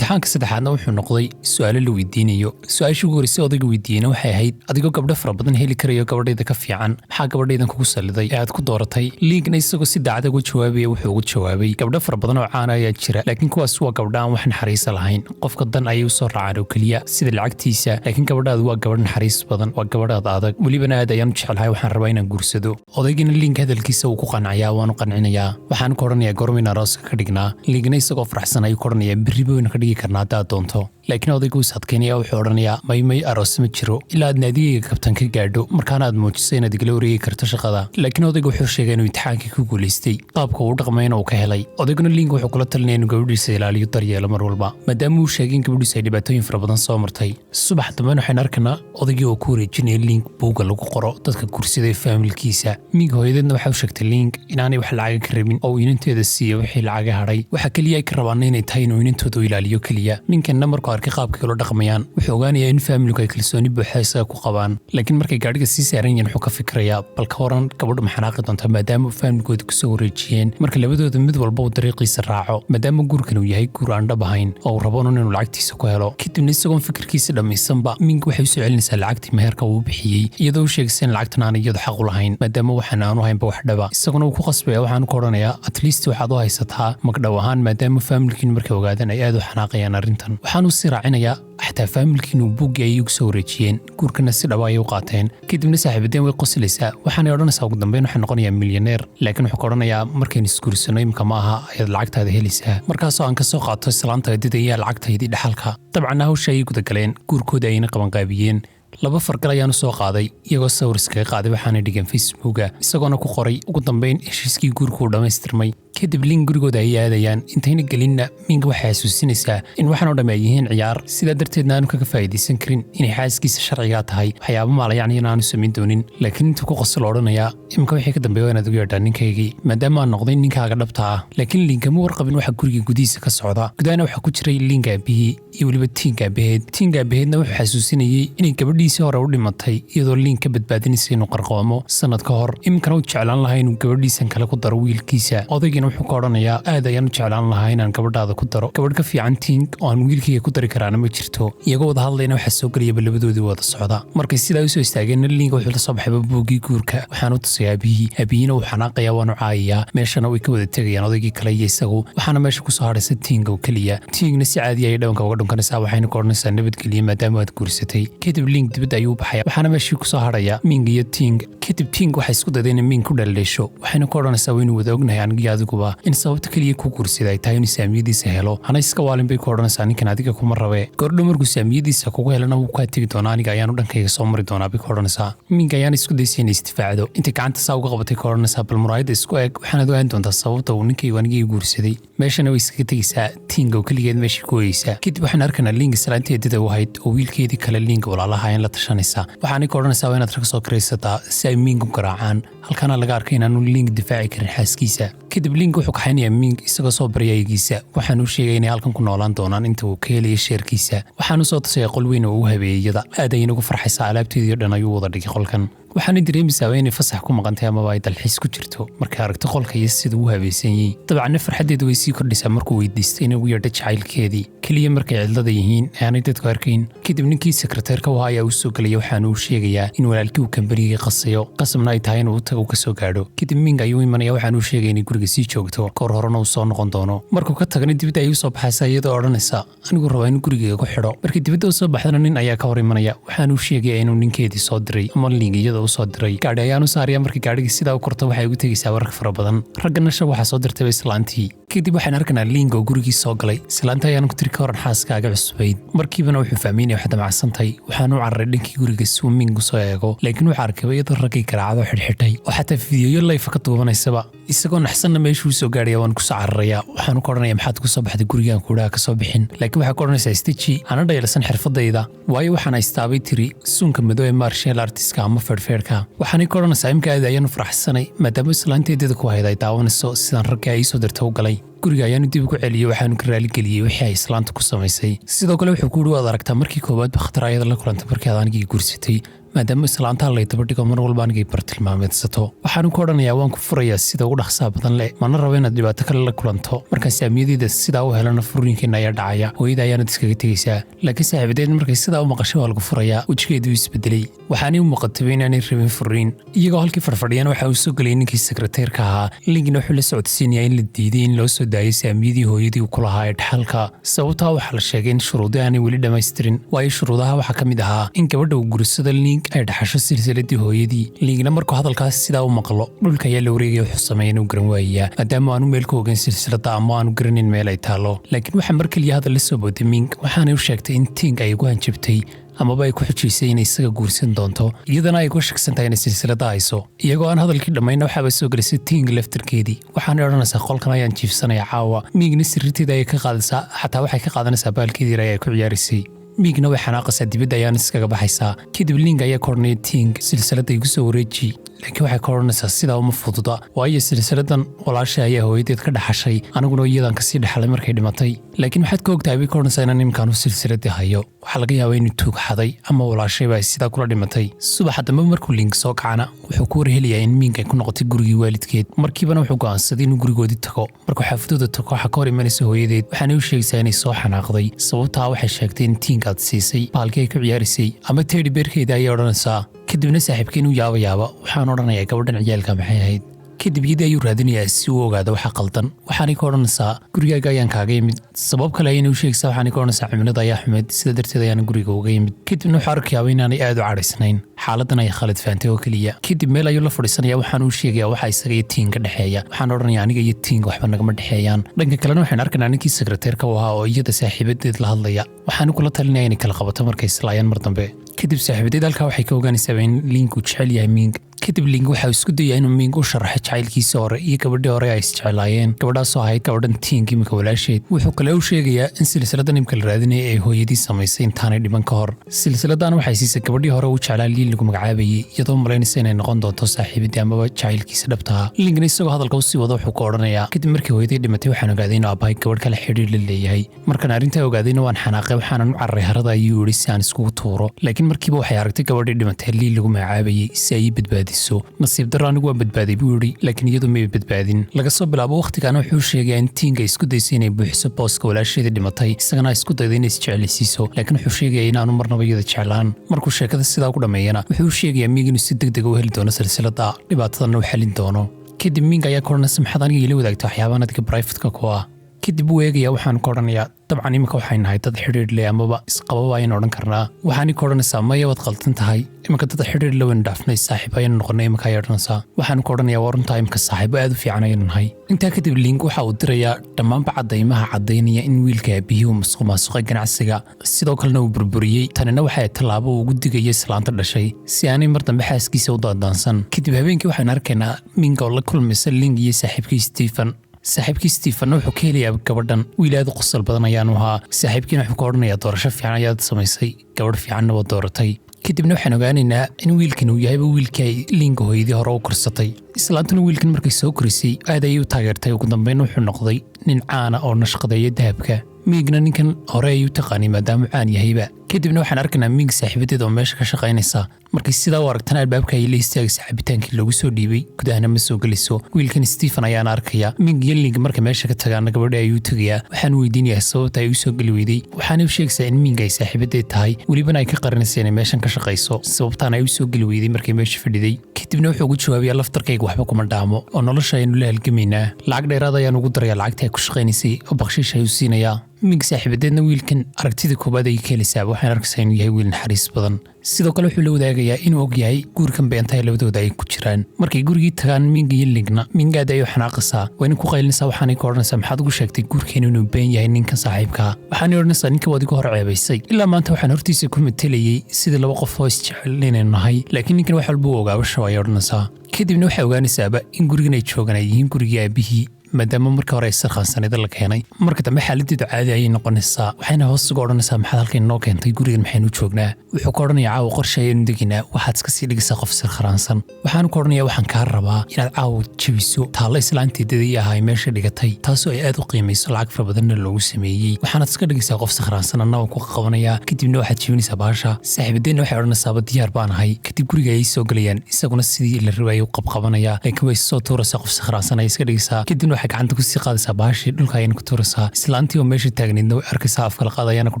saddexaadna wuxuu noqday su'aalo la weydiinayo su'aashii ugu horreysay odayga weydiiyeyna waxay ahayd adigoo gabdho fara badan heli karayo gabadhayda ka fiican maxaa gabadhaydan kugu saliday ee aad ku dooratay Linkna isagoo si daacad uga jawaabaya wuxuu ugu jawaabay gabdho fara badan oo caan ayaa jira laakiin kuwaas waa gabdho aan wax naxariisa lahayn qofka dan ayay u soo raacaan oo keliya sida lacagtiisa laakiin gabadhaadu waa gabadh naxariis badan waa gabadhaad adag welibana aad ayaan u jecelahay waxaan rabaa inaan guursado odaygina Link hadalkiisa uu ku qancaya waanu qancinayaa waxaan ku odhanayaa gormayna arooska ka dhignaa Linkna isagoo faraxsan ayuu ku odhanayaa berri baynu ka dhigi karnaa haddaad doonto laakiin odaygu is adkaynaya wuxuu odhanayaa may aroos ma jiro ilaa aad naadiga kabtan ka gaadho markaana aad muujiso inaad igala wareegi karto shaqada. laakiin odaygu wuxuu sheegay inuu imtixaankii ku guulaystay, qaabka uu dhaqmayna uu ka helay. odayguna Ling wuxuu kula talinaya inuu gabadhiisa ilaaliyo daryeelo mar walba, maadaama uu sheegay in gabadhiisa ay dhibaatooyin fara badan soo martay. subax dambena waxaan arkanaa odaygii oo ku wareejinaya Ling buugga lagu qoro dadka gursida ee faamilkiisa. Ming hooyadeedna waxay u sheegtay Ling inaanay wax lacag ka rabin oo inanteeda siiyo wixii lacag hadhay. waxa kaliya ay ka rabaan inay tahay inuu inantooda ilaaliyo kaliya. Mingkanna markuu arkay qaabkii loo dhaqmayaan wuxuu ogaanayaa in faamilku ay kalsooni buuxa isaga ku qabaan. laakiin markay gaadhiga sii saaran yihiin wuxuu ka fikirayaa bal ka waran gabadhu ma xanaaqi doontaa maadaama faamilkooda kusoo wareejiyeen marka labadooda mid walba uu dariiqiisa raaco, maadaama guurkan uu yahay guur aan dhab ahayn oo uu rabo inuu lacagtiisa ku helo. kadibna isagoon fikirkiisa dhammaysanba Ming waxay u soo celinaysaa lacagtii meherka uu bixiyey, iyadoo u sheegaysa in lacagtan aan iyadu xaq u lahayn maadaama waxaan aanu haynba wax dhaba. isaguna uu ku qasbaya waxaan ku odhanayaa at least waxaad u haysataa magdhow ahaan maadaama faamilkiin markay ogaadaan ay aad u xanaaqayaan arrintan. waxaanuu sii raacinayaa xataa faamilkiinu buuggii ayay ugu soo wareejiyeen, guurkana si dhaba ayay u qaateen. kadibna saaxiibadeen way qoslaysaa, waxaanay odhanaysaa ugu dambeyn waxaan noqonayaa milyaneer. laakiin wuxuu ka odhanayaa markaynu isguursano imika ma aha ayaad lacagtaada helaysaa. markaasoo aan ka soo qaato islaanta didaya lacagtaydii dhaxalka. dabcanna hawsha ayay gudagaleen, guurkooda ayayna qabanqaabiyeen. 2 fargal ayaanu soo qaaday iyagoo sawir iskaga qaaday waxaana dhigan Facebooka, isagoona ku qoray ugu dambeyn heshiiskii guurku uu dhammaystirmay. kadib Ling gurigooda ay aadayaan, intayna gelinna Ming waxay xasuusinaysaa in waxaan oo dhamma ay yihiin ciyaar, sidaa darteedna aanu kaga faa'iidaysan karin inay xaaskiisa sharciga tahay waxyaabo maalayacni aanu samayn doonin. laakiin intuu ku qosol odhanayaa imika wixii ka dambeeya inaad ugu yeedhaa ninkaygii maadaama aan noqday ninkaaga dhabta ah. laakiin Ling kama warqabin waxa guriga gudihiisa ka socda. gudaana waxaa ku jiray Ling aabihii iyo weliba Ting aabaheed. Ting aabaheedna wuxuu xasuusinayay inay gabadhiisii hore u dhimatay iyadoo Ling ka badbaadinaysa inuu qarqoomo sanad ka hor, imikana uu jeclaan lahaa inuu gabadhiisan kale ku daro wiilkiisa. odaygina wuxuu ka odhanayaa aad ayaan u jeclaan lahaa inaan gabadhaada ku daro gabadh ka fiican Ting oo aan wiilkayga ku dari karaana ma jirto. iyagoo wada hadlayna waxaa soo gelayaba labadoodii wada socda. markay sidaa usoo istaageenna Ling wuxuu la soo baxayba buuggii guurka, waxaanu tusay aabihina uu xanaaqayaa waanu caayayaa. meeshana way ka wada tegayaan odaygii kale iyo isagu, waxaana meesha kusoo hadhaysa Ting oo keliya. Tingna si caadi ayay dhawanka uga dhunkanaysaa, waxayna ka odhanaysaa nabadgelye maadaama aad guursatay. kadib Ling dibadda ayuu baxaya, waxaana meeshii kusoo hadhaya Ming iyo Ting. kadib Ting waxay isku dayday inay Ming ku dhaldheesho, waxayna ka odhanaysaa waynu wada ognahay anigiyo adiguba in sababta keliya ku guursada ay tahay inuu saamiyadiisa helo. hana iska waalin bay ku odhanaysaa ninkan adiga kuma rabe, gordho markuu saamiyadiisa kugu helana wuu kaa tegi doonaa, aniga ayaanu dhankayga soo mari doonaa bay ku odhanaysaa. Ming ayaana isku daysay inay istifaacdo, intay gacanta saa uga qabatay ka odhanaysaa bal muraayadda isku eg, waxaanaad ogaan doontaa sababta uu ninkaygu anigii guursaday. meeshana way iskaga tegaysaa Ting oo keligeed meeshii ku oyeysaa. kadib waxaan arkanaa Ling islaanteedida u ahayd oo wiilkeedii kale Ling walaalaha ayaan la tashanaysaa. waxaanay ka odhanaysaa waa inaad rag soo karaysataa si ay Ming u garaacaan, halkaana laga arkay inaanu Ling difaaci karin xaaskiisa. kadib Ling wuxuu kaxaynayaa Ming isagoo soo baryaygiisa, waxaanu sheegay inay halkan ku noolaan doonaan inta uu ka helayo sheerkiisa. waxaanu soo tusaya qol weyn oo uu habeeyay iyada, aad ayayna ugu farxaysaa alaabteedii oo dhan ayuu wada dhigay qolkan. waxaana dareemaysaa inay fasax ku maqantay amaba ay dalxiis ku jirto markay aragto qolka iyo sida uu habaysan yahay. dabcanna farxaddeedu way sii kordhaysaa markuu weydiistay inay ugu yeedho jacaylkeedii keliya markay cidlada yihiin aanay dadku arkayn. kadib ninkii sekreteerka u ayaa u soo gelaya, waxaanu u sheegayaa in walaalkii uu kambanigii qasayo, qasabna ay tahay inuu taga ka soo gaadho. kadib Ming ayuu imanaya, waxaanu u sheegay inay guriga sii joogto kahor horena uu soo noqon doono. markuu ka tagana dibadda ayuu soo baxaysaa iyadoo odhanaysa anigu rabaa inuu gurigeyga ku xidho. markii dibadda u soo baxdana nin ayaa ka hor imanaya, waxaanu u sheegaya inuu ninkeedii soo diray ama Ling iyadoo usoo diray. gaadhi ayaanu saaraya, markii gaadhigii sidaa u korto waxay ugu tegaysaa warar fara badan. raggana shab waxaa soo dirtay islaantii. kadib waxaan arkanaa Ling oo gurigii soo galay, islaanta ayaanu ku tiri ka waran xaaskaaga cusubayd. markiibana wuxuu fahmay inay wax damacsantahay, waxaanu u cararay dhankii guriga si uu Ming usoo eego. laakiin wuxuu arkay iyadoo raggii garaacdo xidhxidhay oo xataa fideeyo layfa ka duubanaysaba. isagoo naxsanna meeshuu soo gaadhaya waan kusoo cararaya, waxaanu ka odhanaya maxaad kusoo baxday gurigaan kuudhaha ka soo bixin. laakiin waxaa ka odhanaysaa stiji hana dhayalsan xirfadayda, waayo waxaan haystaabay tiri suunka madow ee martial artiska ama feerhfeerhka. waxaanay ka odhanaysaa imka aad ayaanu faraxsanay maadaama islaanteedada ku hayd ay daawanayso sidaan raggii ay soo dirta u galay. guriga ayaanu dib ugu celiyey, waxaanu ka raaligeliyey wixii ay islaanta ku samaysay. sidoo kale wuxuu ku yidhi waad aragtaa markii koowaad ba khatar ayada la kulantay markii aad anigii guursatay, maadaama islaantaa lay dabadhigo mar walba anigay bartilmaameedsato. waxaanu ka odhanayaa waan ku furayaa sida ugu dhaqsaa badan leh, mana rabo inaad dhibaato kale la kulanto. markaa saamiyadeyda sidaa u helana furiinkeena ayaa dhacaya, hooyada ayaanad iskaga tegaysaa. laakiin saaxiibadeed markay sidaa u maqashay waa lagu furayaa, wejigeeduu isbedelay, waxaanay u muuqatay inaanay rabin furiin. iyagoo halkii farfadhiyana waxaa uu soo geliyay ninkii sekreteerka ahaa. Lingna wuxuu la socodsiinayaa in la diiday in loo soo daayay saamiyadii hooyadii ku lahaa ee dhaxalka. sababtaa waxaa la sheegay in shuruudo aanay weli dhammaystirin, waayo shuruudaha waxaa ka mid ahaa in gabadha uu guursado Ling Ming ay dhaxasho silsiladii hooyadii. Lingna markuu hadalkaas sidaa u maqlo dhulka ayaa la wareegay wuxuu sameeyay inuu garan waayaa maadaama aanu meel ka ogaan silsilada ama aanu garanin meel ay taalo. Laakiin waxa markaliya hadal la soo booday Ming waxaana uu sheegtay in Ting ay ugu hanjabtay amaba ay ku xujiisay inay isaga guursan doonto iyadana ay ku shaksan tahay in silsilada hayso. Iyagoo aan hadalkii dhammayn waxaaba soo gelisay Ting laftirkeedii waxaana odhanaysaa qolkan ayaan jiifsanaya caawa. Mingna sirriteeda ay ka qaadaysaa xataa waxay ka qaadanaysaa baalkeedii ay ku ciyaarisay. Mingna way xanaaqaysaa dibadda ayaan iskaga baxaysaa. Kadib Ling ayaa kornay Ting silsilada igu soo wareeji laakiin waxay ka odhanaysaa sidaa uma fududa waayo silsiladan walaasha ayaa hooyadeed ka dhaxashay aniguna iyadan kasii dhaxlay markay dhimatay. Laakiin waxaad ka ogtahay bay ka odhanaysaa inaan nimankaanu silsiladii hayo waxaa laga yaabaa inuu tuug xaday ama walaashayba ay sidaa kula dhimatay. Subaxa dambe markuu Ling soo kacana wuxuu ku warhelayaa in Ming ay ku noqotay gurigii waalidkeed. Markiibana wuxuu go'aansaday inuu gurigoodii tago. Markuu xaafadooda tago waxaa ka hor imanaysa hooyadeed waxaana u sheegaysaa inay soo xanaaqday sababtaa waxay sheegtay in Ting aad siisay baalkii ay ku ciyaarisay ama teddy bearkeeda ayay odhanaysaa. kadibna saaxiibkeen uu yaaba waxaan odhanayaa gabadhan ciyaalka maxay ahayd. kadib iyada ayuu raadinayaa si uu ogaado waxa qaldan waxaanay ka odhanaysaa gurigaaga ayaan kaaga yimid sabab kale ayayna u sheegaysaa waxaanay ka odhanaysaa cimilada ayaa xumeed sida darteed ayaana guriga uga yimid. kadibna wuxuu arkayaaba inaanay aad u cadhaysnayn xaaladan ay khalad fahamtay oo keliya. kadib meel ayuu la fadhiisanayaa waxaan uu sheegayaa waxa isaga iyo Ting ka dhexeeya waxaan odhanayaa aniga iyo Ting waxba nagama dhexeeyaan. dhanka kalena waxaan arkaynaa ninkii sekreteerka u ahaa oo iyada saaxiibadeed la hadlaya waxaanu kula talinaya inay kala qabato markay islaayaan mar dambe. kadib saaxiibadeed halkaa waxay ka ogaanaysaa in Ling uu jecel yahay Ming. kadib Ling waxa uu isku dayaa inuu Ming u sharaxo jacaylkiisa hore iyo gabadhii hore ay isjeclaayeen gabadhaasoo ahayd gabadhan Ting imika walaasheed. wuxuu kale u sheegayaa in silsiladan imika la raadinaya ay hooyadii samaysay intaanay dhiman ka hor. silsiladan waxay siisay gabadhii hore uu jeclaa Ling lagu magacaabayay iyadoo malaynaysa inay noqon doonto saaxiibadii amaba jacaylkiisa dhabtaa. Lingna isagoo hadalka u sii wada wuxuu ka odhanayaa kadib markii hooyadii dhimatay waxaan ogaaday inuu aabbahay gabadh kale xidhiir la leeyahay. markaan arrintaa ogaadayna waan xanaaqay waxaanan u cararay harada ayuu yidhi si aan iskugu tuuro. laakiin markiiba waxay aragtay gabadhii dhimatay Ling lagu magacaabayay si ay badbaadiso. nasiib darro anigu waan badbaaday buu yidhi laakiin iyadu may badbaadin. laga soo bilaabo wakhtigaana wuxuu sheegayaa in Ting ay isku daysay inay buuxiso booska walaasheedii dhimatay isagana isku dayday inay isjeclaysiiso laakiin wuxuu sheegayaa inaanu marnaba iyada jeclaan. markuu sheekada sidaa ku dhammeeyana wuxuu sheegayaa Ming inuu si degdeg u heli doono silsilada dhibaatadana u xalin doono. kadib Ming ayaa ka odhanaysa maxaad aniga ila wadaagto waxyaabahan adiga brifatka ku ah. kadib uu eegayaa waxaanu ka odhanayaa dabcan imika waxay nahay dad xidhiir leh amaba isqababa ayaan odhan karnaa. waxaanay ka odhanaysaa maya waad qaldan tahay imika dad xidhiir la weyn dhaafnay saaxiib ayaan noqonay imika ayay odhanaysaa. waxaanu ka odhanayaa waa runtaa imika saaxiibo aad u fiican ayaan nahay. intaa kadib Ling waxa uu dirayaa dhammaanba caddaymaha caddaynaya in wiilka aabihii uu musuqmaasuqay ganacsiga sidoo kalena uu burburiyey. tanina waxay tallaabo uu ugu digayay islaanta dhashay si aanay mar dambe xaaskiisa u daandaansan. kadib habeenkii waxaan arkaynaa Ming oo la kulmaysa Ling iyo saaxiibkii Stephen. saaxiibkii Stephen wuxuu ka helayaa gabadhan wiil aad u qosol badan ayaanu ahaa. saaxiibkiina wuxuu ka odhanayaa doorasho fiican ayaad samaysay gabadh fiicanna waa dooratay. kadibna waxaan ogaanaynaa in wiilkan uu yahayba wiilkii ay Ling hooyadii hore u korsatay. islaantuna wiilkan markay soo korisay aad ayay u taageertay ugu dambeyn wuxuu noqday nin caana oo nashqadeeya dahabka. Mingna ninkan hore ayuu taqaanay maadaama caan yahayba. kadibna waxaan arkaynaa Ming saaxiibadeed oo meesha ka shaqaynaysa. markay sidaa u aragtana albaabka ay la istaagaysa cabitaankii loogu soo dhiibay gudahana ma soo geliso. wiilkan Stephen ayaana arkaya Ming iyo Ling markay meesha ka tagaana gabadha ayuu tagayaa waxaan weydiinayaa sababta ay u soo geli weyday. waxaana u sheegaysaa in Ming ay saaxiibadeed tahay welibana ay ka qarinaysa inay meeshan ka shaqayso sababtaana ay u soo geli weyday markay meesha fadhiday. kadibna wuxuu ugu jawaabayaa laftarkayga waxba kuma dhaamo oo nolosha aynu la halgamaynaa lacag dheeraad ayaan ugu darayaa lacagtii ay ku shaqaynaysay oo bakshiish ayuu siinayaa. Ming saaxiibadeedna wiilkan aragtida koobaad ay ka helaysaa waxaan arkaysaa inuu yahay wiil naxariis badan. sidoo kale wuxuu la wadaagayaa inuu og yahay guurkan beentahay labadooda ay ku jiraan. markay gurigii tagaan Ming iyo Lingna Ming aad ayuu xanaaqaysaa wayna ku qaylinaysaa waxaanay ka odhanaysaa maxaad ugu sheegtay guurkeenu inuu been yahay ninkan saaxiibkaa. waxaanay odhanaysaa ninka waad igu hor ceebaysay ilaa maanta waxaan hortiisa ku matelayay sidii laba qof oo isjecel inaynu nahay laakiin ninkan wax walba uu ogaaba shaw ayay odhanaysaa. kadibna waxay ogaanaysaaba in gurigan ay joogaan ay yihiin gurigii aabihii maadaama markii hore ay sarkhaansanida la keenay. marka dambe xaaladeedu caadi ayay noqonaysaa waxayna hoos uga odhanaysaa maxaad halkan noo keentay gurigan maxaynu joognaa. wuxuu ka odhanayaa caawa qorshe ayaynu degaynaa waxaad iska sii dhigaysaa qof sarkharaansan. waxaanu ka odhanayaa waxaan kaa rabaa inaad caawa jabiso taalla islaanteedadii ahay meesha dhigatay taasoo ay aad u qiimayso lacag fara badanna loogu sameeyey. waxaanaad iska dhigaysaa qof sarkharaansan anna waan ku qabanayaa kadibna waxaad jebinaysaa baasha. saaxiibadeenna waxay odhanaysaaba diyaar baan ahay. kadib guriga ayay soo gelayaan isaguna sidii la rabay ayuu qabqabanayaa laakiin way soo tuuraysaa qof sarkharaansan ayay iska dhigaysaa. kadibna waxay gacanta ku sii qaadaysaa baashii dhulka ayayna ku tuuraysaa. islaantii oo meesha taagnaydna way arkaysaa afkala qaad ayaana ku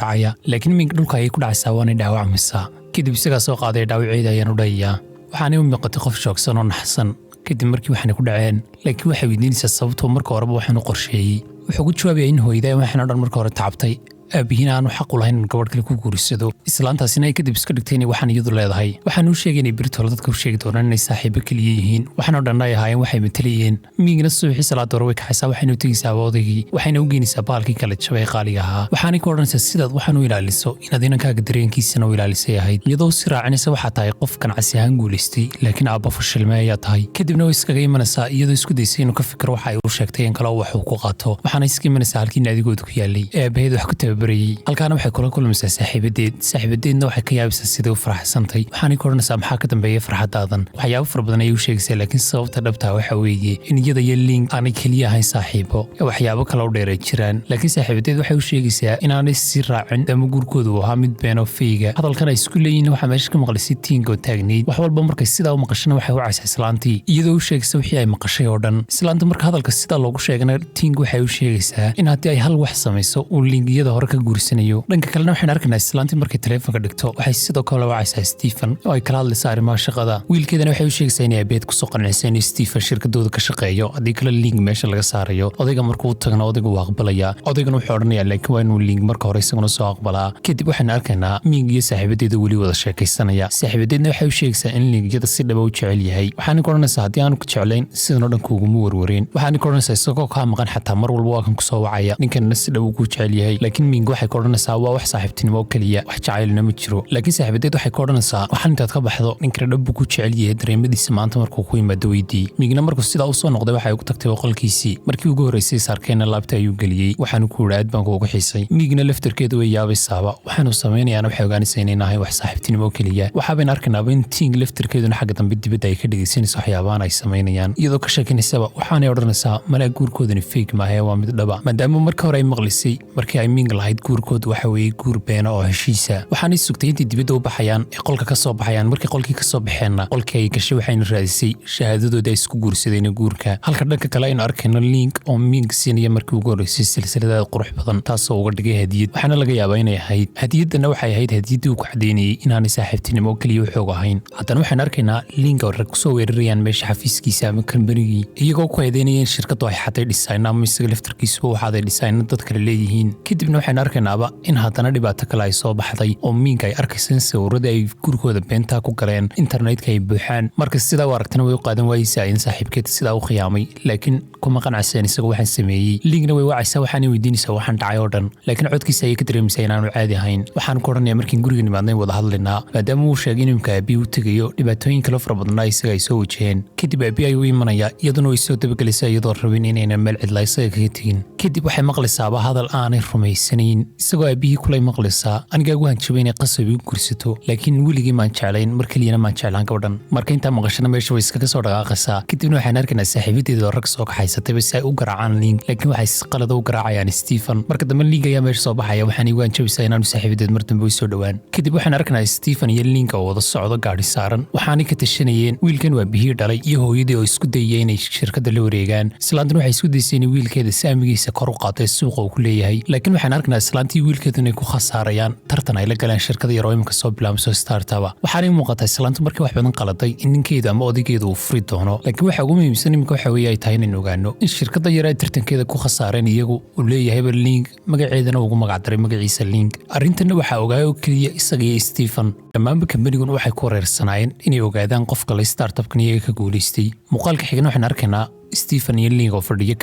dhacaya laakiin Ming dhulka ayay ku dhacaysaa waanay dhaawacmaysaa. kadib isagaa soo qaadaya dhaawaceeda ayaan u dhayayaa waxaanay u muuqatay qof joogsan oo naxsan. kadib markii waxaanay ku dhaceen laakiin waxay weydiinaysaa sababtoo marka horeba waxaan u qorsheeyey. wuxuu ku jawaabayaa in hooyada waxaan oo dhan marka hore tacabtay aabihiina aanu xaq u lahayn in gabadh kale ku guursado islaantaasina ay kadib iska dhigtay inay waxaan iyadu leedahay waxaan u sheegay inay birtoola dadka u sheegi doonaan inay saaxiibo keliya yihiin waxaanoo dhan ay ahaayeen waxay matalayeen miigna subaxii salaad hore way kaxaysaa waxayna u tegaysaa odaygii waxayna u geynaysaa baalkii kale jabay qaaliga ahaa waxaanay ka odhanaysaa sidaad waxaan u ilaaliso inaad inankaaga dareenkiisana u ilaalisay ahayd iyadoo si raacinaysa waxaa tahay qof ganacsi ahaan guulaystay laakiin aabba fashilmay ayaa tahay kadibna way iskaga imanaysaa iyadoo isku daysay inuu ka fikiro waxa ay u sheegtay in kale wax uu ku qaato waxaana iska imanaysaa halkii naadigooda ku yaalay ee aabaheed wax ku tababarayay halkaana waxay kula kulmaysaa saaxiibadeedna waxay ka yaabaysaa sidai u faraxsantay waxaanay ka odhanaysaa maxaa ka dambeeya farxadaadan waxyaabo fara badan ayay u sheegaysaa laakiin sababta dhabtaa waxa weeye in iyada iyo ling aanay keliya ahayn saaxiibo ee waxyaabo kale u dheeray jiraan laakiin saaxiibadeed waxay u sheegaysaa inaanay si raacin ama guurkoodu uu ahaa mid been oo feyga hadalkan ay isku leeyihiin waxaa meesha ka maqlay si tiinga oo taagnayd wax walba markay sidaa u maqashana waxay u caysaa islaantii iyadoo u sheegaysa wixii ay maqashay oo dhan islaanta marka hadalka sidaa loogu sheegana tiinga waxay u sheegaysaa in haddii ay hal wax samayso uu lingiyada hore ka guursanayo dhanka kalena waxaan arkaynaa islaantii markay taleefonka dhigto waxay sidoo kale wacaysaa Stephen oo ay kala hadlaysaa arrimaha shaqada wiilkeedana waxay u sheegaysaa inay abeed kusoo qanacsan in Stephen shirkadooda ka shaqeeyo haddii kale ling meesha laga saarayo odayga markuu tagana odaygu waa aqbalaya odaygana wuxuu odhanayaa laakiin waa inuu ling marka hore isaguna soo aqbalaa kadib waxaan arkaynaa ming iyo saaxiibadeeda weli wada sheekaysanaya saaxiibadeedna waxay u sheegaysaa in lingiyada si dhaba u jecel yahay waxaana ka odhanaysaa haddii aanu ka jeclayn sidan oo dhan kuuguma warwareen waxaana ka odhanaysaa isagoo kaa maqan xataa mar walba waa kan kusoo wacaya ninkanna si dhab ugu jecel yahay laakiin ming waxay ka odhanaysaa waa wax saaxiibtinimo oo keliya wax jacaylna ma jiro laakiin saaxiibadeed waxay ka odhanaysaa waxaan intaad ka baxdo ninkana dhab buu ku jecel yahay dareemadiisa maanta markuu ku yimaado weydii mingna markuu sidaa usoo noqday waxay ugu tagtay boqolkiisii markii ugu horreysay saarkeenna laabta ayuu geliyey waxaanu ku yidhi aad baan kuuga xiisay mingna laftarkeeda way yaabaysaaba waxaanu samaynayaana waxay ogaanaysaa inay nahay wax saaxiibtinimo oo keliya waxaabayna arkaynaaba in ting laftarkeeduna xagga dambe dibadda ay ka dhegaysanayso waxyaabahan ay samaynayaan iyadoo ka sheekinaysaba waxaanay odhanaysaa malaa guurkoodani feeg maahe waa mid dhaba maadaama marka hore ay maqlisay markii ay ming lahayd guurkoodu waxa weeye guur beena oo heshiisa waxaanay sugtay intay dibadda u baxayaan ee qolka ka soo baxayaan markii qolkii ka soo baxeenna qolkii ay gashay waxayna raadisay shahaadadooda ay isku guursadeen guurka halka dhanka kale aynu arkayno link oo ming siinaya markii ugu horreysay silsiladaad qurux badan taasoo uga dhigay hadiyad waxaana laga yaabaa inay ahayd hadiyadana waxay ahayd hadiyaddii uu ku cadeynayay inaanay saaxiibtinimo keliya u xoog ahayn haddana waxaan arkaynaa link oo rag kusoo weerarayaan meesha xafiiskiisa ama kambanigii iyagoo ku eedeynaya in shirkaddu ay xaday dhisayna ama isaga laftarkiisuba u xaday dhisayna dad kale leeyihiin kadibna waxaan arkaynaaba in haddana dhibaato kale ay soo baxday oo mink ay arkaysa in sawirradii ay gurigooda beentaa ku galeen internetka ay buuxaan marka sidaa u aragtana way u qaadan waayeysaa in saaxiibkeed sidaa u khiyaamay laakiin kuma qanacsan isagoo waxaan sameeyey linkna way wacaysaa waxaanay weydiinaysaa waxaan dhacay oo dhan laakiin codkiisa ayay ka dareemaysaa inaanu caadi ahayn waxaan ku odhanaya markiin guriga nimaadnay wada hadlaynaa maadaama uu sheegay in imka aabiyi u tegayo dhibaatooyin kale fara badnaa isaga ay soo wajaheen kadib aabiyi ayuu imanaya iyaduna way soo dabagelaysaa iyadoo rabin inayna meel cidla isaga kaga tegin kadib waxay maqlaysaaba hadal aanay rumaysanayn isagoo aabihii kulay maqlaysaa anigaa ugu hanjabay inay qasab igu gursato laakiin weligii maan jeclayn mar keliyana maan jeclaan gabadhan marka intaa maqashana meesha way iskaga soo dhaqaaqaysaa kadibna waxaan arkaynaa saaxiibadeeda oo rag soo kaxaysatayba si ay u garaacaan link laakiin waxay si qalada u garaacayaan Stephen marka dambe link ayaa meesha soo baxaya waxaan igu hanjabaysaa inaanu saaxiibadeed mar dambe u soo dhowaan kadib waxaan arkaynaa Stephen iyo link oo wada socdo gaadhi saaran waxaanay ka tashanayeen wiilkan waa bihii dhalay iyo hooyadii oo isku dayay inay shirkadda la wareegaan islaantuna waxay isku daysay inay wiilkeeda saamigiisa kor u qaatay suuqa uu ku leeyahay laakiin waxaan arkaynaa islaantii wiilkeedu inay ku khasaarayaan tartan ay la galeen shirkada yar oo imika soo bilaabmayso startup waxaanay muuqataa islaantu markii wax badan qaladay in ninkeedu ama odaygeedu uu furi doono laakiin waxa ugu muhiimsan imika waxa weeye ay tahay inaynu ogaano in shirkadda yar ay tartankeeda ku khasaareen iyagu uu leeyahayba link magaceedana ugu magacdaray magaciisa link arrintanna waxaa ogaaya oo keliya isaga iyo Stephen dhammaanba kambaniguna waxay ku wareersanaayeen inay ogaadaan qofka la startupkan iyaga ka guulaystay muuqaalka xigana waxaan arkaynaa Stephen iyo link oo fadhiya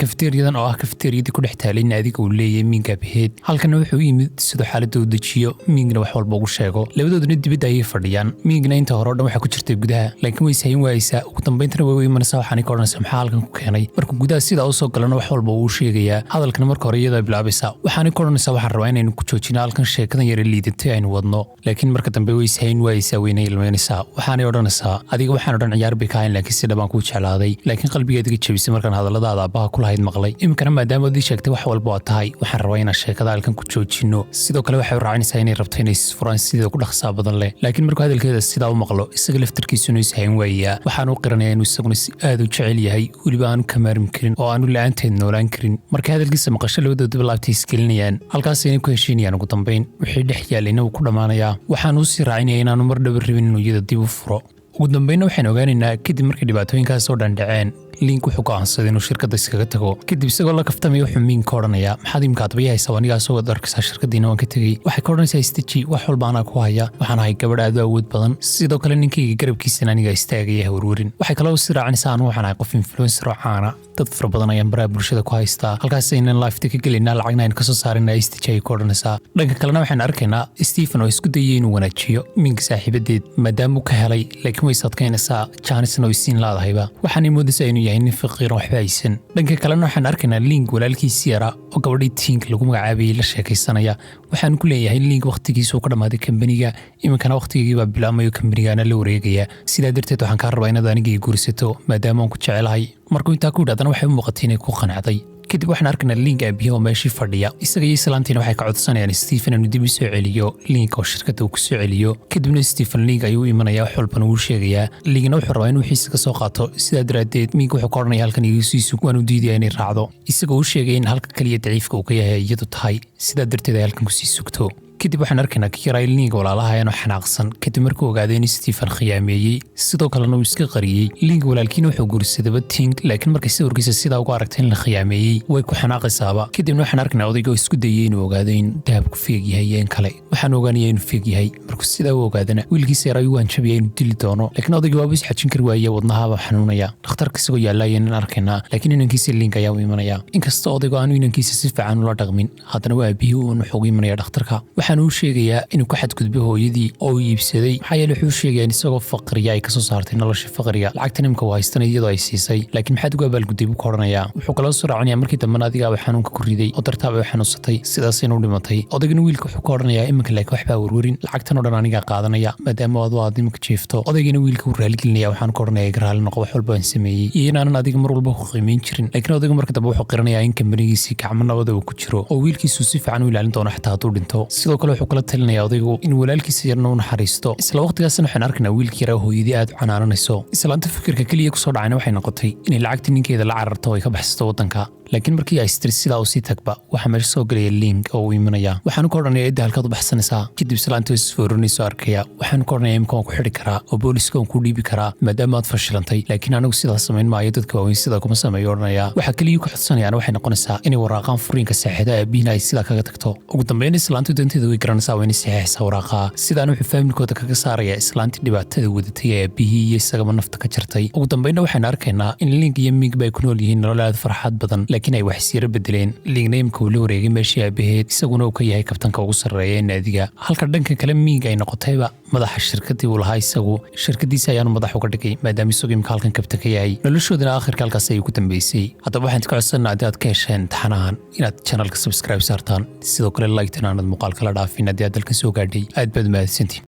kafeteriyadan oo ah kafeteriyadii ku dhex taalay naadiga uu leeyahay mink aabaheed halkana wuxuu yimid sidoo xaaladda u dejiyo minkna wax walba ugu sheego labadooduna dibadda ayay fadhiyaan minkna inta hore oo dhan waxaa ku jirtay gudaha laakiin way ishayn waayeysaa ugu dambayntana way u imanaysaa waxaanay ka odhanaysaa maxaa halkan ku keenay markuu gudaha sidaa usoo galana wax walba uu sheegayaa hadalkana marka hore iyadaa bilaabaysaa waxaanay ka odhanaysaa waxaan rabaa inaynu ku joojino halkan sheekadan yara liidatay aynu wadno laakiin marka dambe way ishayn waayeysaa wayna ilmeynaysaa waxaanay odhanaysaa adiga waxaan odhan ciyaar bay ka hayn laakiin si dhabaan kuu jeclaaday laakiin qalbigeediga jabisay markaan hadalladaada aabbaha ku lahayd maqlay iminkana maadaama adii sheegtay wax walba waa tahay waxaan rabaa inaan sheekada halkan ku joojino sidoo kale waxay u raacinaysaa inay rabto inay isfuraan sidii ku dhaqsaa badan leh laakiin markuu hadalkeeda sidaa u maqlo isaga laftarkiisuna ishayn waayaa waxaan u qiranayaa inuu isaguna si aad u jecel yahay weliba aanu ka maarmi karin oo aanu la-aanteed noolaan karin markay hadalkiisa maqasho labadoodaba laabtay isgelinayaan halkaasayna ku heshiinayaan ugu dambayn wixii dhex yaalayna wuu ku dhammaanayaa waxaan uu sii raacinaya inaanu mar dhaba rabin inuu iyada dib u furo ugu dambayna waxaan ogaanaynaa kadib markay dhibaatooyinkaas oo dhan dhaceen link wuxuu go'aansaday inuu shirkadda iskaga tago kadib isagoo la kaftamay wuxuu ming ka odhanaya maxaad imka adbayahaysa anigaa soo wada arkaysaa shirkaddiina waan ka tegey waxay ka odhanaysaa istaji wax walba anaa ku haya waxaan ahay gabadh aad u awood badan sidoo kale ninkayga garabkiisana aniga istaagaya warwarin waxay kaloo si raacinaysaa anu waxaan ahay qof influencer oo caana dad fara badan ayaan baraha bulshada ku haystaa halkaas aynan lifeta ka gelaynaa lacagna aynu kasoo saarina istaji ay ku odhanaysaa dhanka kalena waxaan arkaynaa Stephen oo isku dayay inuu wanaajiyo ming saaxiibadeed maadaama uu ka helay laakiin way sadkaynaysaa jaanisna way siin laadahayba waxaan moodaysaa inuu yahay nin faqiir oo waxba haysan dhanka kalena waxaan arkaynaa link walaalkiisii yara oo gabadhii tink lagu magacaabayay la sheekaysanaya waxaan ku leeyahay link waqtigiisu ka dhamaaday kambaniga iminkana waqtigii baa bilaamayo kambanigana la wareegaya sidaa darteed waxaan kaa rabaa inaad anigii guursato maadaama aan ku jecelahay markuu intaa ku yidhahdana waxay u muuqatay inay ku qanacday kadib waxaan arkaynaa link aabiye oo meeshii fadhiya isaga iyo islaantiina waxay ka codsanayaan Stephen inuu dib u soo celiyo link oo shirkadda uu ku soo celiyo kadibna Stephen link ayuu imanaya wax walbana uu sheegayaa linkna wuxuu rabaa inuu xiisa ka soo qaato sidaa daraadeed mink wuxuu ka odhanaya halkan igu sii sug waan u diidaya inay raacdo isagoo uu sheegay in halka kaliya daciifka uu ka yahay iyadu tahay sidaa darteed ay halkan kusii sugto kadib waxaan arkaynaa kiray link walaalahaayeen oo xanaaqsan kadib markuu ogaaday in Stephen khiyaameeyey sidoo kalena uu iska qariyey link walaalkiina wuxuu guursaday tink laakiin markay sawirkiisa sidaa uga aragtay in la khiyaameeyey way ku xanaaqaysaaba kadibna waxaan arkaynaa odayga oo isku dayay inuu ogaado in dahabku feeg yahay iyo in kale waxaan ogaanaya inuu feeg yahay markuu sidaa u ogaadana wiilkiisa yar ayuu hanjabaya inuu dili doono laakiin odayga waaba isxajin kari waaya wadnahaaba xanuunaya dhakhtarka isagoo yaallaya in arkaynaa laakiin inankiisa link ayaa u imanaya inkasta odaygu aanu inankiisa si fiican ula dhaqmin haddana waa aabihii uun wuxuu ugu imanaya dhakhtarka waxaan uu sheegayaa inuu ka xadgudbo hooyadii oo uu iibsaday maxaa yeele wuxuu sheegayaa in isagoo faqriya ay kasoo saartay nolosha faqriga lacagtan imka waa haystana iyadoo ay siisay laakiin maxaad uga abaalgudday buu ka odhanayaa wuxuu kaloo soo raacinaya markii dambena adigaaba xanuunka ku riday oo dartaaba ay xanuunsatay sidaasayna u dhimatay odaygana wiilka wuxuu ka odhanayaa iminka laakiin waxbaa warwarin lacagtan oo dhan anigaa qaadanaya maadaama aad iminka jeefto odaygana wiilka uu raaligelinaya waxaan ka odhanaya garaali noqo wax walba aan sameeyey iyo inaanan adiga mar walba ku qiimeyn jirin laakiin odayga marka dambe wuxuu qiranayaa in kambanigiisii gacmo nabada uu ku jiro oo wiilkiisu si fiican u ilaalin doono xataa hadduu dhinto sidoo kale wuxuu kala talinaya odaygu in walaalkiisa yarna u naxariisto isla waqtigaasna waxaan arkaynaa wiilkii yara hooyadii aad u canaananayso islaanta fikirka keliya kusoo dhacayna waxay noqotay inay lacagtii ninkeeda la cararto oo ay ka baxsato waddanka laakiin markii ay istiri sidaa uu sii tagba waxaa meesha soo gelaya link oo uu imanaya waxaanu ka odhanaya idda halkaad u baxsanaysaa kadib islaanta isfoorinayso arkaya waxaanu ka odhanaya imka waan ku xidhi karaa oo booliska waan ku dhiibi karaa maadaama aad fashilantay laakiin anigu sidaas samayn maayo dadka waaweyn sidaa kuma sameeyo odhanaya waxaa keliya ku xodsanayaan waxay noqonaysaa inay waraaqaan furiinka saaxiida aabihiina ay sidaa kaga tagto ugu dambeyn islaantu danteeda way garanaysaa waa inay saxeexaysaa waraaqaa sidaan wuxuu faamilkooda kaga saaraya islaantii dhibaatada wadatay ee aabihii iyo isagaba nafta ka jartay ugu dambeynna waxaynu arkaynaa in link iyo ming bay ku nool yihiin nolol aad farxad badan laakiin ay wax siira bedeleen linkna imka uu la wareegay meeshii aabaheed isaguna uu ka yahay kabtanka ugu sarreeya ee naadiga halka dhanka kale ming ay noqotayba madaxa shirkaddii uu lahaa isagu shirkaddiisa ayaanu madax uga dhigay maadaama isagu imka halkan kabtan ka yahay noloshoodana aakhirka halkaas ayay ku dambeysay haddaba waxaan ka codsanaa haddii aad ka hesheen taxanahan inaad channelka subscribe saartaan sidoo kale like-tan aanad muuqaalka la dhaafin haddii aad dalkan soo gaadhay aad baad mahadsantiin